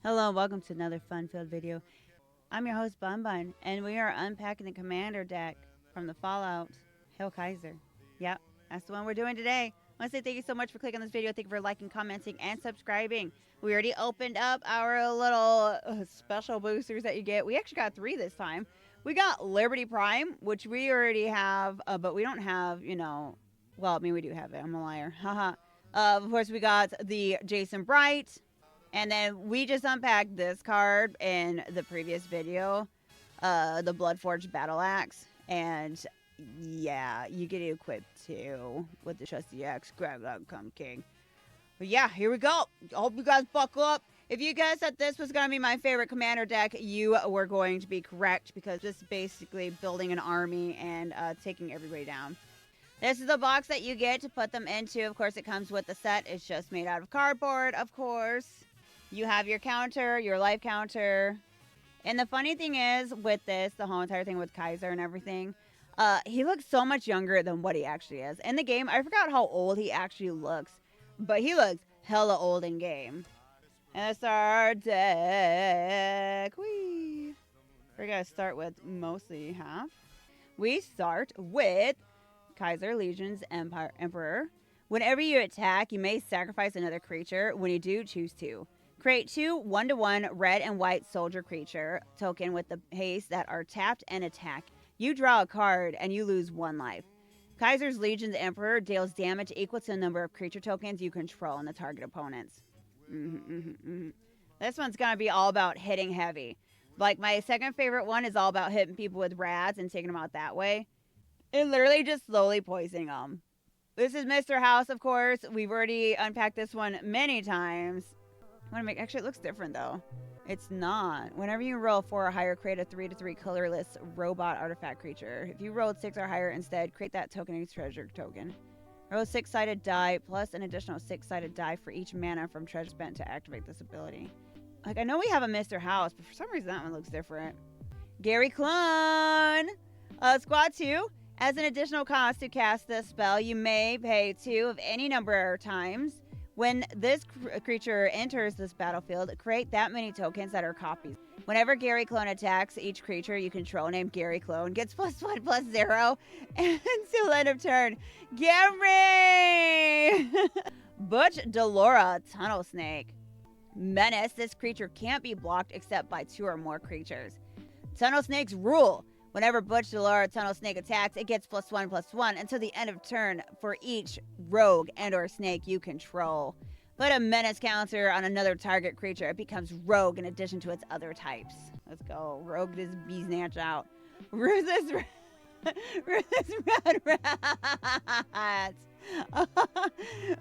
Hello, welcome to another fun-filled video. I'm your host BunBun, and we are unpacking the commander deck from the Fallout Hail Kaiser. Yep, that's the one we're doing today. I want to say thank you so much for clicking on this video. Thank you for liking, commenting, and subscribing. We already opened up our little special boosters that you get. We actually got 3 this time. We got Liberty Prime, which we already have, but we don't have, well, I mean, we do have it. I'm a liar. Haha. Of course, we got the Jason Bright. And then we just unpacked this card in the previous video, the Bloodforged Battle Axe. And yeah, you get it equipped too with the Trusty Axe, Come King. But yeah, here we go. I hope you guys buckle up. If you guys thought this was going to be my favorite commander deck, you were going to be correct, because this is basically building an army and taking everybody down. This is the box that you get to put them into. Of course, it comes with the set. It's just made out of cardboard, of course. You have your counter, your life counter. And the funny thing is with this, the whole entire thing with Kaiser and everything, he looks so much younger than what he actually is. In the game, I forgot how old he actually looks, but he looks hella old in game. And that's our deck. Whee! We're going to start with mostly half. We start with Kaiser, Legions, Emperor. Whenever you attack, you may sacrifice another creature. When you do, choose 2. Create 2 1/1 red and white soldier creature token with the haste that are tapped and attack. You draw a card and you lose 1 life. Kaiser's Legion's Emperor deals damage equal to the number of creature tokens you control on the target opponents. This one's going to be all about hitting heavy. Like, my second favorite one is all about hitting people with rads and taking them out that way. And literally just slowly poisoning them. This is Mr. House, of course. We've already unpacked this one many times. Actually, it looks different though. It's not. Whenever you roll 4 or higher, create a 3/3 colorless robot artifact creature. If you rolled 6 or higher instead, create that token as treasure token. Roll a 6-sided die plus an additional 6-sided die for each mana from treasure spent to activate this ability. Like, I know we have a Mr. House, but for some reason that one looks different. Gary Clone! Squad 2. As an additional cost to cast this spell, you may pay 2 of any number of times. When this creature enters this battlefield, create that many tokens that are copies. Whenever Gary Clone attacks, each creature you control named Gary Clone gets +1/+0 until end of turn. Gary! Butch Delora, Tunnel Snake. Menace, this creature can't be blocked except by 2 or more creatures. Tunnel Snake's rule. Whenever Butch Delora Tunnel Snake attacks, it gets +1/+1 until the end of turn for each rogue and or snake you control. Put a menace counter on another target creature. It becomes rogue in addition to its other types. Let's go. Rogue this Beesnatch out. Ruthless Red Rats.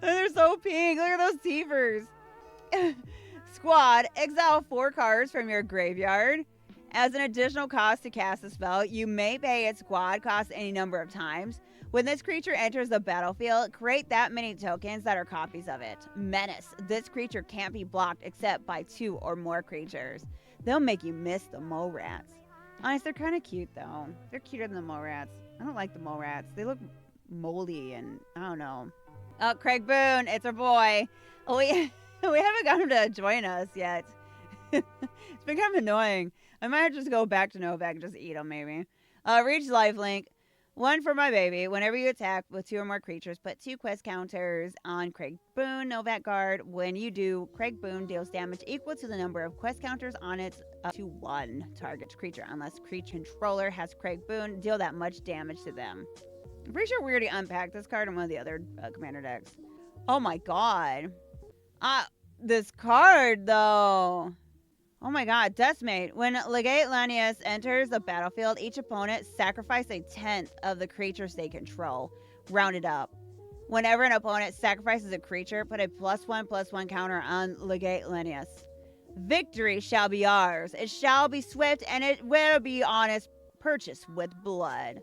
They're so pink. Look at those teethers. Squad, exile 4 cards from your graveyard. As an additional cost to cast a spell, you may pay its squad cost any number of times. When this creature enters the battlefield, create that many tokens that are copies of it. Menace. This creature can't be blocked except by 2 or more creatures. They'll make you miss the mole rats. Honestly, they're kind of cute though. They're cuter than the mole rats. I don't like the mole rats. They look moldy and I don't know. Oh, Craig Boone, it's our boy. Oh, we haven't got him to join us yet. It's been kind of annoying. I might just go back to Novak and just eat them, maybe. Reach lifelink. 1 for my baby. Whenever you attack with 2 or more creatures, put 2 quest counters on Craig Boone, Novak Guard. When you do, Craig Boone deals damage equal to the number of quest counters on its up to 1 target creature. Unless creature controller has Craig Boone, deal that much damage to them. I'm pretty sure we already unpacked this card in one of the other commander decks. Oh my god. This card, though. Oh my god, Deathmate. When Legate Lanius enters the battlefield, each opponent sacrifice a 1/10 of the creatures they control. Rounded up. Whenever an opponent sacrifices a creature, put a +1/+1 counter on Legate Lanius. Victory shall be ours. It shall be swift, and it will be honest, purchased with blood.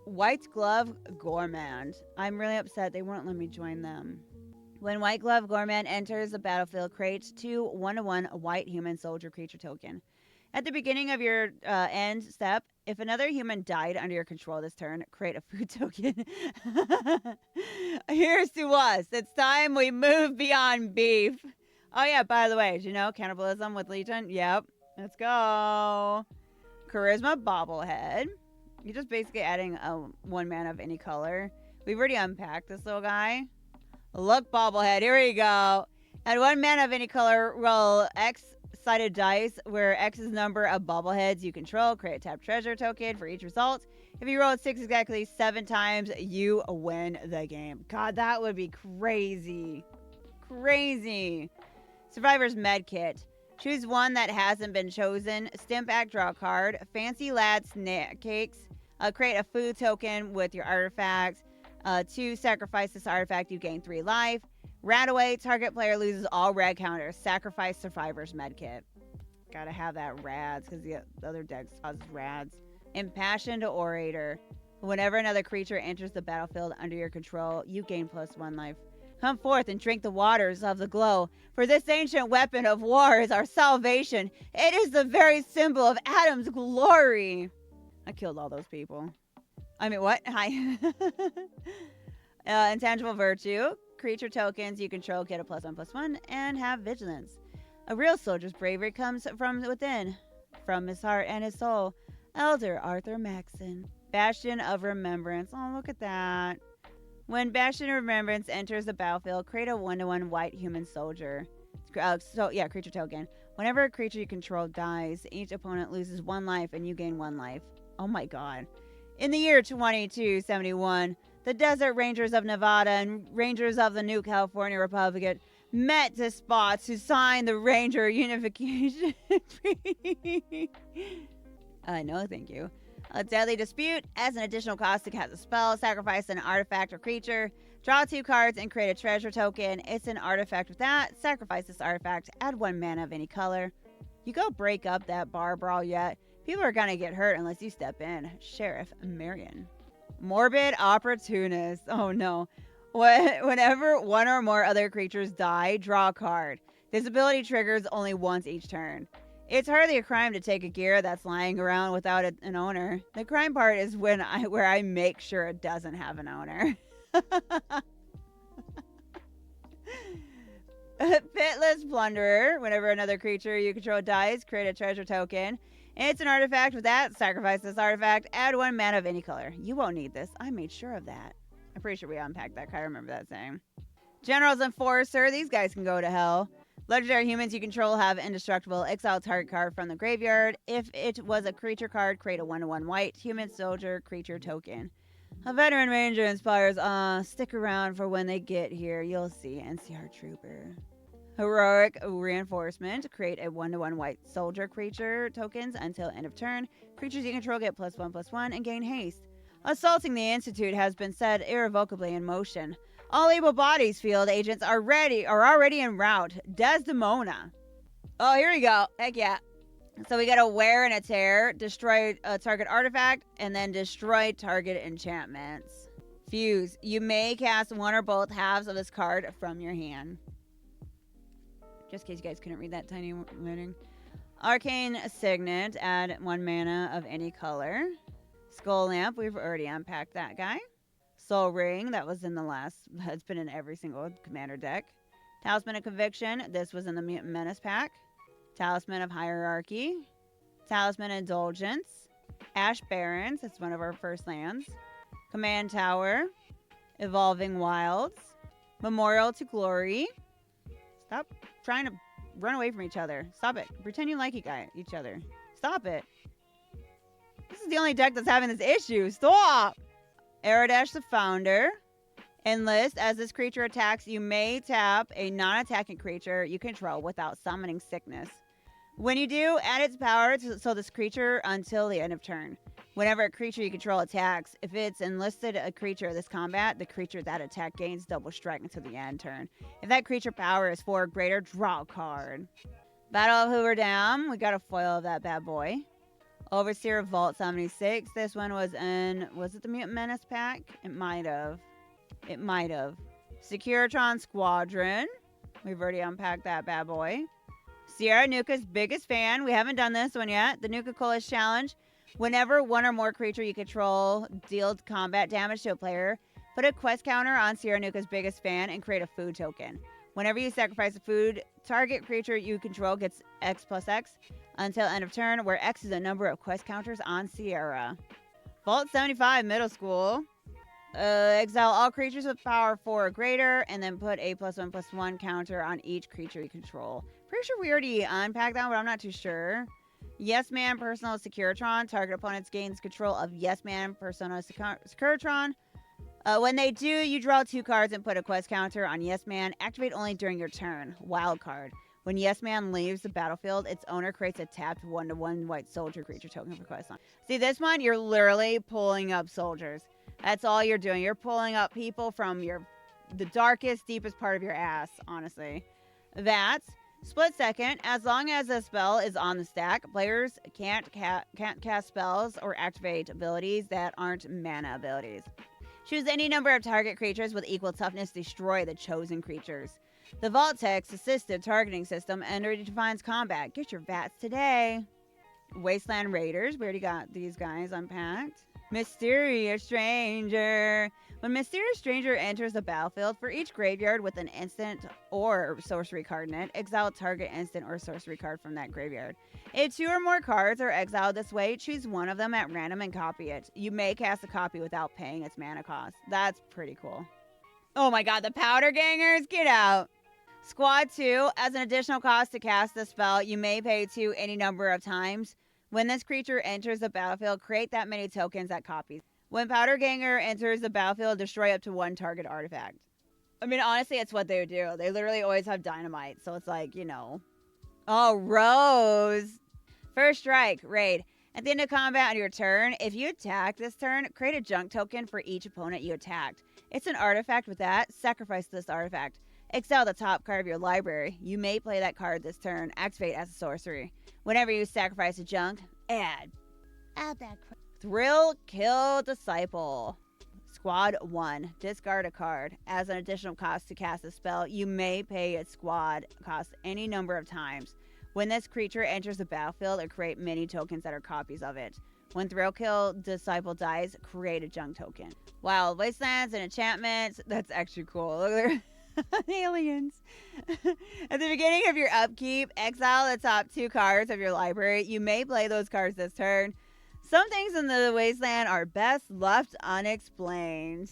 White Glove Gourmand. I'm really upset they won't let me join them. When White Glove Gourmand enters the battlefield, create 2 1/1 white human soldier creature token. At the beginning of your end step, if another human died under your control this turn, create a food token. Here's to us. It's time we move beyond beef. Oh yeah, by the way, did you know cannibalism with Legion? Yep. Let's go. Charisma bobblehead. You're just basically adding a 1 mana of any color. We've already unpacked this little guy. Look, bobblehead. Here we go. Add 1 mana of any color. Roll X-sided dice, where X is the number of bobbleheads you control. Create a tap treasure token for each result. If you roll it 6 exactly 7 times, you win the game. God, that would be crazy. Crazy. Survivor's Medkit. Choose one that hasn't been chosen. Stimp back, draw a card. Fancy Lad Snack Cakes. Create a food token with your artifact. To sacrifice this artifact, you gain 3 life. Radaway, target player loses all red counters. Sacrifice Survivor's Medkit. Gotta have that rads, because the other deck causes rads. Impassioned Orator. Whenever another creature enters the battlefield under your control, you gain +1 life. Come forth and drink the waters of the glow, for this ancient weapon of war is our salvation. It is the very symbol of Adam's glory. I killed all those people. I mean, what? Hi. Intangible Virtue. Creature tokens you control get a +1/+1 and have vigilance. A real soldier's bravery comes from within, from his heart and his soul. Elder Arthur Maxon. Bastion of Remembrance. Oh, look at that. When Bastion of Remembrance enters the battlefield, create a 1/1 white human soldier. Creature token. Whenever a creature you control dies, each opponent loses 1 life and you gain 1 life. Oh my god. In the year 2271, the Desert Rangers of Nevada and Rangers of the New California Republic met to spot to sign the Ranger Unification Treaty. No, thank you. A Deadly Dispute. As an additional cost to cast a spell, sacrifice an artifact or creature, draw 2 cards, and create a treasure token. It's an artifact with that. Sacrifice this artifact. Add 1 mana of any color. You go break up that bar brawl yet. People are gonna get hurt unless you step in. Sheriff Marion. Morbid Opportunist. Oh no. Whenever 1 or more other creatures die, draw a card. This ability triggers only once each turn. It's hardly a crime to take a gear that's lying around without an owner. The crime part is where I make sure it doesn't have an owner. Pitless Plunderer. Whenever another creature you control dies, create a treasure token. It's an artifact with that. Sacrifice this artifact. Add 1 mana of any color. You won't need this. I made sure of that. I'm pretty sure we unpacked that. I remember that saying. General's Enforcer. These guys can go to hell. Legendary humans you control have indestructible. Exile target card from the graveyard. If it was a creature card, create a 1/1 white human soldier creature token. A veteran ranger inspires stick around for when they get here. You'll see. NCR Trooper. Heroic Reinforcement. Create a 1/1 white soldier creature tokens until end of turn. Creatures you control get +1/+1 and gain haste. Assaulting the Institute has been set irrevocably in motion. All able bodies field agents are already en route. Desdemona. Oh, here we go. Heck yeah. So we got a wear and a tear, destroy a target artifact, and then destroy target enchantments. Fuse. You may cast 1 or both halves of this card from your hand. Just in case you guys couldn't read that tiny writing. Arcane Signet. Add 1 mana of any color. Skull Lamp. We've already unpacked that guy. Soul Ring, that was in the last, it's been in every single commander deck. Talisman of Conviction, this was in the Mutant Menace pack. Talisman of Hierarchy. Talisman of Indulgence. Ash Barrens, it's one of our first lands. Command Tower. Evolving Wilds. Memorial to Glory. Stop trying to run away from each other. Stop it. Pretend you like each other. Stop it. This is the only deck that's having this issue. Stop! Aradesh the Founder. Enlist. As this creature attacks, you may tap a non-attacking creature you control without summoning sickness. When you do, add its power to this creature until the end of turn. Whenever a creature you control attacks, if it's enlisted a creature this combat, the creature that attack gains double strike until the end turn. If that creature power is 4 or greater, draw a card. Battle of Hoover Dam. We got a foil of that bad boy. Overseer of Vault 76. This one was it the Mutant Menace pack? It might have. Securitron Squadron. We've already unpacked that bad boy. Sierra Nuka's biggest fan. We haven't done this one yet. The Nuka Colas Challenge. Whenever 1 or more creature you control deals combat damage to a player, put a quest counter on Sierra Nuka's biggest fan and create a food token. Whenever you sacrifice a food, target creature you control gets X plus X until end of turn, where X is a number of quest counters on Sierra. Vault 75 Middle School. Exile all creatures with power 4 or greater, and then put a +1/+1 counter on each creature you control. Pretty sure we already unpacked that, but I'm not too sure. Yes Man Personal Securitron. Target opponents gains control of Yes Man Personal Securitron. When they do, you draw 2 cards and put a quest counter on Yes Man. Activate only during your turn. Wild card. When Yes Man leaves the battlefield, its owner creates a tapped 1/1 white soldier creature token for quest line. See, this one, you're literally pulling up soldiers. That's all you're doing. You're pulling up people from the darkest, deepest part of your ass, honestly. That, split second, as long as a spell is on the stack, players can't cast spells or activate abilities that aren't mana abilities. Choose any number of target creatures with equal toughness to destroy the chosen creatures. The Vault-Tex assisted targeting system redefines combat. Get your VATS today. Wasteland Raiders. We already got these guys unpacked. Mysterious Stranger. When Mysterious Stranger enters the battlefield, for each graveyard with an instant or sorcery card in it, exile target instant or sorcery card from that graveyard. If 2 or more cards are exiled this way, choose one of them at random and copy it. You may cast a copy without paying its mana cost. That's pretty cool. Oh my god, the Powder Gangers, get out. Squad 2, as an additional cost to cast the spell, you may pay 2 any number of times. When this creature enters the battlefield, create that many tokens that copies. When Powder Ganger enters the battlefield, destroy up to 1 target artifact. I mean, honestly, it's what they would do. They literally always have dynamite, so it's like, you know. Oh, Rose. First strike, raid. At the end of combat on your turn, if you attack this turn, create a junk token for each opponent you attacked. It's an artifact with that. Sacrifice this artifact. Exile the top card of your library. You may play that card this turn. Activate as a sorcery. Whenever you sacrifice a junk, add that card. Thrill Kill Disciple. Squad 1. Discard a card. As an additional cost to cast a spell, you may pay its squad cost any number of times. When this creature enters the battlefield, or create many tokens that are copies of it. When Thrill Kill Disciple dies, create a junk token. Wild Wastelands and enchantments. That's actually cool. Look at aliens. At the beginning of your upkeep, exile the top 2 cards of your library. You may play those cards this turn. Some things in the wasteland are best left unexplained.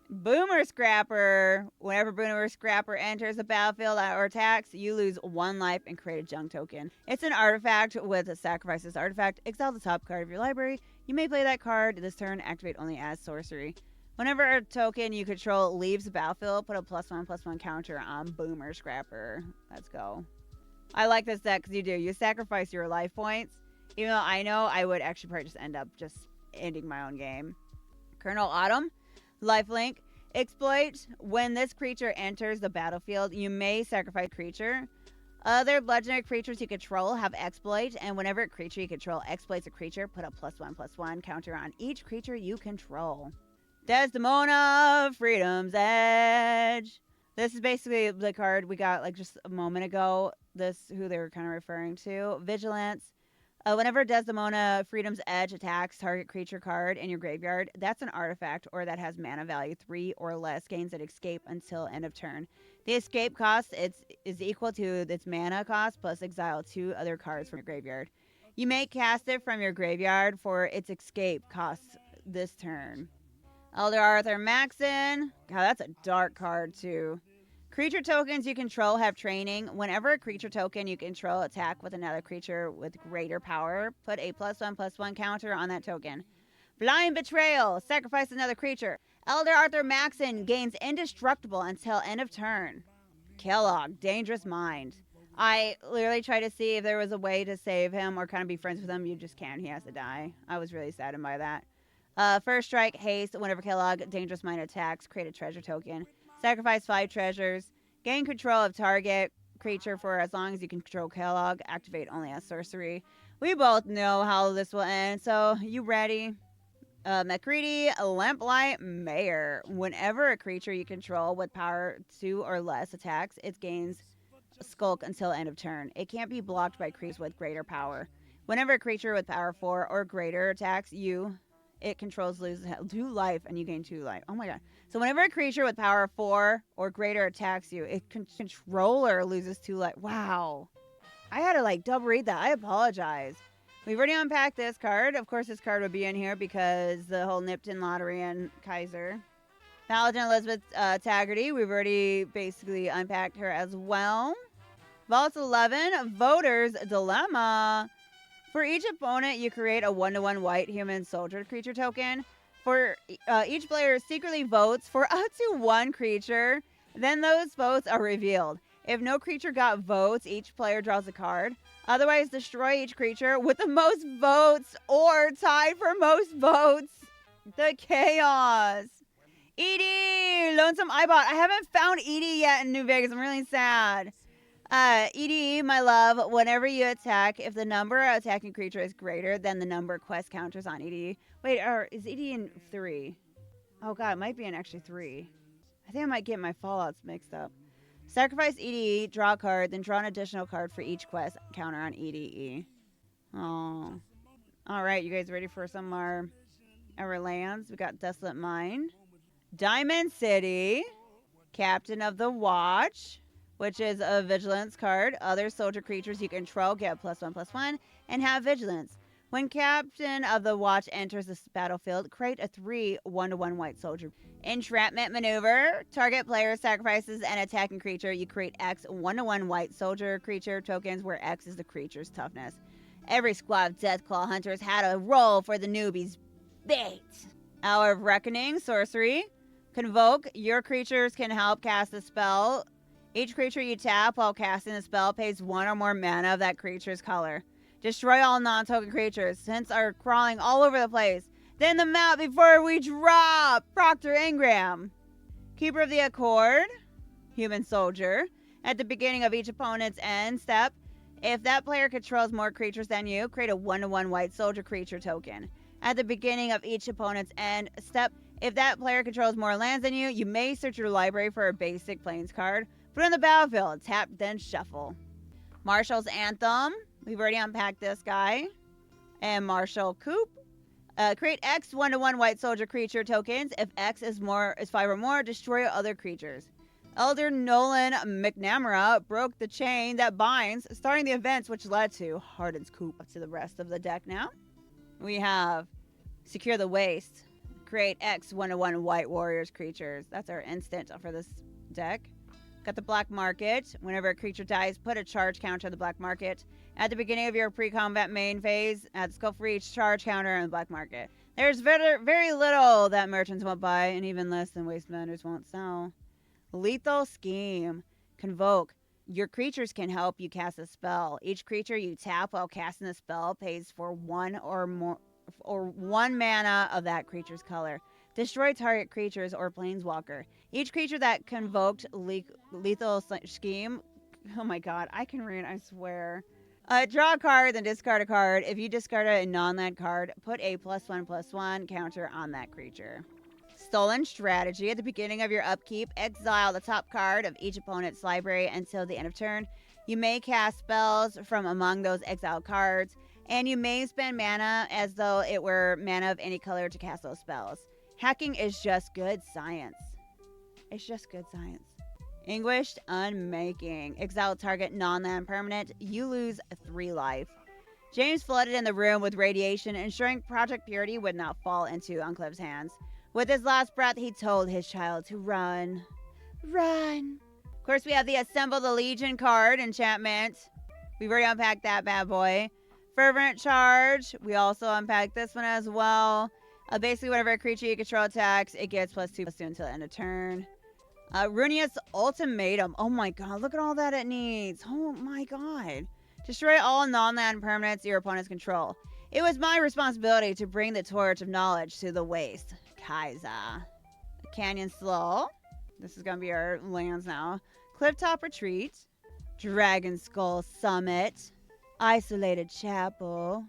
Boomer Scrapper. Whenever Boomer Scrapper enters the battlefield or attacks, you lose 1 life and create a junk token. It's an artifact with a sacrifice this artifact. Exile the top card of your library. You may play that card this turn. Activate only as sorcery. Whenever a token you control leaves the battlefield, put a +1/+1 counter on Boomer Scrapper. Let's go. I like this deck because you sacrifice your life points. Even though I know I would actually probably just end up just ending my own game. Colonel Autumn. Lifelink. Exploit. When this creature enters the battlefield, you may sacrifice a creature. Other legendary creatures you control have exploit, and whenever a creature you control exploits a creature, put a +1/+1 counter on each creature you control. Desdemona, Freedom's Edge. This is basically the card we got like just a moment ago. This who they were kind of referring to. Vigilance. Whenever Desdemona, Freedom's Edge attacks target creature card in your graveyard, that's an artifact or that has mana value 3 or less, gains an escape until end of turn. The escape cost is equal to its mana cost plus exile 2 other cards from your graveyard. You may cast it from your graveyard for its escape costs this turn. Elder Arthur Maxon. God, that's a dark card, too. Creature tokens you control have training. Whenever a creature token you control attack with another creature with greater power, put a +1/+1 counter on that token. Blind Betrayal. Sacrifice another creature. Elder Arthur Maxon gains indestructible until end of turn. Kellogg. Dangerous Mind. I literally tried to see if there was a way to save him or kind of be friends with him. You just can't. He has to die. I was really saddened by that. First strike, haste. Whenever Kellogg, Dangerous Mind attacks, create a treasure token. Sacrifice 5 treasures. Gain control of target creature for as long as you can control Kellogg. Activate only as sorcery. We both know how this will end, so you ready? McCready, Lamplight Mayor. Whenever a creature you control with power 2 or less attacks, it gains Skulk until end of turn. It can't be blocked by creatures with greater power. Whenever a creature with power 4 or greater attacks you, it controls loses 2 life, and you gain 2 life. Oh my god. So whenever a creature with power 4 or greater attacks you, its controller loses 2 life. Wow. I had to like double read that. I apologize. We've already unpacked this card. Of course, this card would be in here because the whole Nipton lottery and Kaiser. Paladin Elizabeth Taggarty. We've already basically unpacked her as well. Vault 11, Voter's Dilemma. For each opponent, you create a 1/1 white human soldier creature token. For each player secretly votes for up to 1 creature. Then those votes are revealed. If no creature got votes, each player draws a card. Otherwise, destroy each creature with the most votes or tied for most votes. The chaos. ED, Lonesome Eyebot. I haven't found ED yet in New Vegas. I'm really sad. ED, my love, whenever you attack, if the number of attacking creature is greater than the number of quest counters on ED. Wait, is ED in 3? Oh god, it might be in actually 3. I think I might get my Fallouts mixed up. Sacrifice EDE, draw a card, then draw an additional card for each quest counter on EDE. Oh. Alright, you guys ready for some of our lands? We got Desolate Mine. Diamond City. Captain of the Watch, which is a Vigilance card. Other soldier creatures you control get +1/+1 and have Vigilance. When Captain of the Watch enters the battlefield, create a 3 1/1 white soldier. Entrapment Maneuver. Target player sacrifices an attacking creature. You create X 1/1 white soldier creature tokens where X is the creature's toughness. Every squad of Deathclaw Hunters had a roll for the newbies. Bait. Hour of Reckoning. Sorcery. Convoke. Your creatures can help cast a spell. Each creature you tap while casting the spell pays 1 or more mana of that creature's color. Destroy all non-token creatures, since are crawling all over the place. Then the map before we drop. Proctor Ingram. Keeper of the Accord. Human Soldier. At the beginning of each opponent's end step, if that player controls more creatures than you, create a 1/1 white soldier creature token. At the beginning of each opponent's end step, if that player controls more lands than you, you may search your library for a basic Plains card. Put it on the battlefield. Tap, then shuffle. Marshall's Anthem. We've already unpacked this guy. And Marshall Coop. Create X 1/1 white soldier creature tokens. If X is 5 or more, destroy other creatures. Elder Nolan McNamara broke the chain that binds, starting the events which led to Harden's Coop. Up to the rest of the deck now. We have Secure the Waste. Create X 1/1 white warriors creatures. That's our instant for this deck. Got the Black Market. Whenever a creature dies, put a charge counter on the Black Market. At the beginning of your pre-combat main phase, add the scope for each charge counter on the Black Market. There's very little that merchants won't buy, and even less than waste vendors won't sell. Lethal Scheme. Convoke. Your creatures can help you cast a spell. Each creature you tap while casting the spell pays for 1 or more or 1 mana of that creature's color. Destroy target creatures or planeswalker. Each creature that convoked Lethal Scheme. Oh my god, I can read, I swear. Draw a card, then discard a card. If you discard a non-land card, put a +1/+1 counter on that creature. Stolen Strategy. At the beginning of your upkeep, exile the top card of each opponent's library until the end of turn. You may cast spells from among those exiled cards, and you may spend mana as though it were mana of any color to cast those spells. Hacking is just good science. It's just good science. Anguished Unmaking. Exile target non-land permanent. You lose 3 life. James flooded in the room with radiation, ensuring Project Purity would not fall into Uncliff's hands. With his last breath, he told his child to run. Run. Of course, we have the Assemble the Legion card enchantment. We've already unpacked that bad boy. Fervent Charge. We also unpacked this one as well. Basically, whenever a creature you control attacks, it gets +2/+2 until the end of turn. Runius Ultimatum. Oh my god, look at all that it needs. Oh my god. Destroy all non-land permanents your opponents control. It was my responsibility to bring the torch of knowledge to the waste. Kaiser. Canyon Slough. This is going to be our lands now. Clifftop Retreat. Dragon Skull Summit. Isolated Chapel.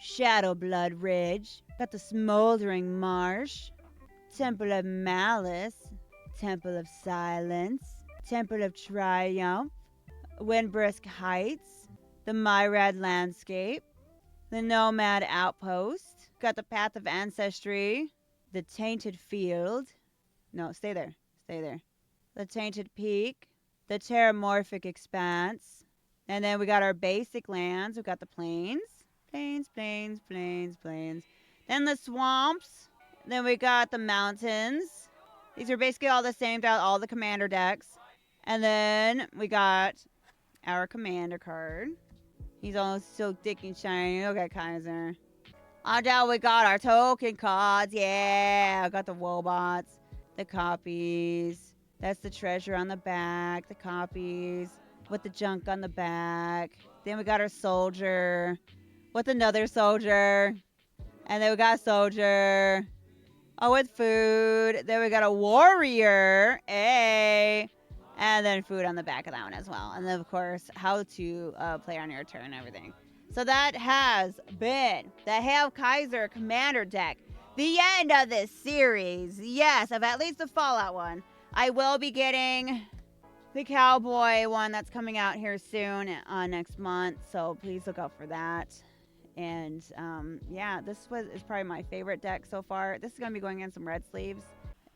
Shadowblood Ridge. Got the Smoldering Marsh. Temple of Malice. Temple of Silence. Temple of Triumph. Windbrisk Heights. The Myrad Landscape. The Nomad Outpost. got the Path of Ancestry, the Tainted Field. No, stay there. Stay there. The Tainted Peak, the Terramorphic Expanse. And then we got our basic lands. We got the plains. Plains, plains, plains, plains. Then the swamps. Then we got the mountains. These are basically all the same throughout all the commander decks. And then we got our commander card. He's all so thick and shiny. Look at Kaiser. On down we got our token cards. Yeah, I got the Wobots, the copies. That's the treasure on the back, the copies with the junk on the back. Then we got our soldier with another soldier. And then we got a soldier. Oh, with food. Then we got a warrior. Hey. And then food on the back of that one as well. And then, of course, how to play on your turn and everything. So that has been the Hail Kaiser Commander deck. The end of this series. Yes, of at least the Fallout one. I will be getting the Cowboy one that's coming out here soon next month. So please look out for that. And yeah, this is probably my favorite deck so far. This is going to be going in some red sleeves.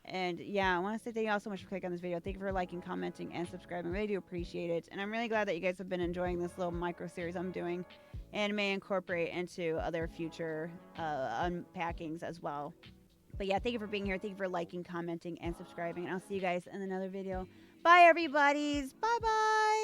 And yeah, I want to say thank you all so much for clicking on this video. Thank you for liking, commenting, and subscribing. I really do appreciate it. And I'm really glad that you guys have been enjoying this little micro series I'm doing and may incorporate into other future unpackings as well. But yeah, thank you for being here. Thank you for liking, commenting, and subscribing. And I'll see you guys in another video. Bye, everybody's. Bye-bye.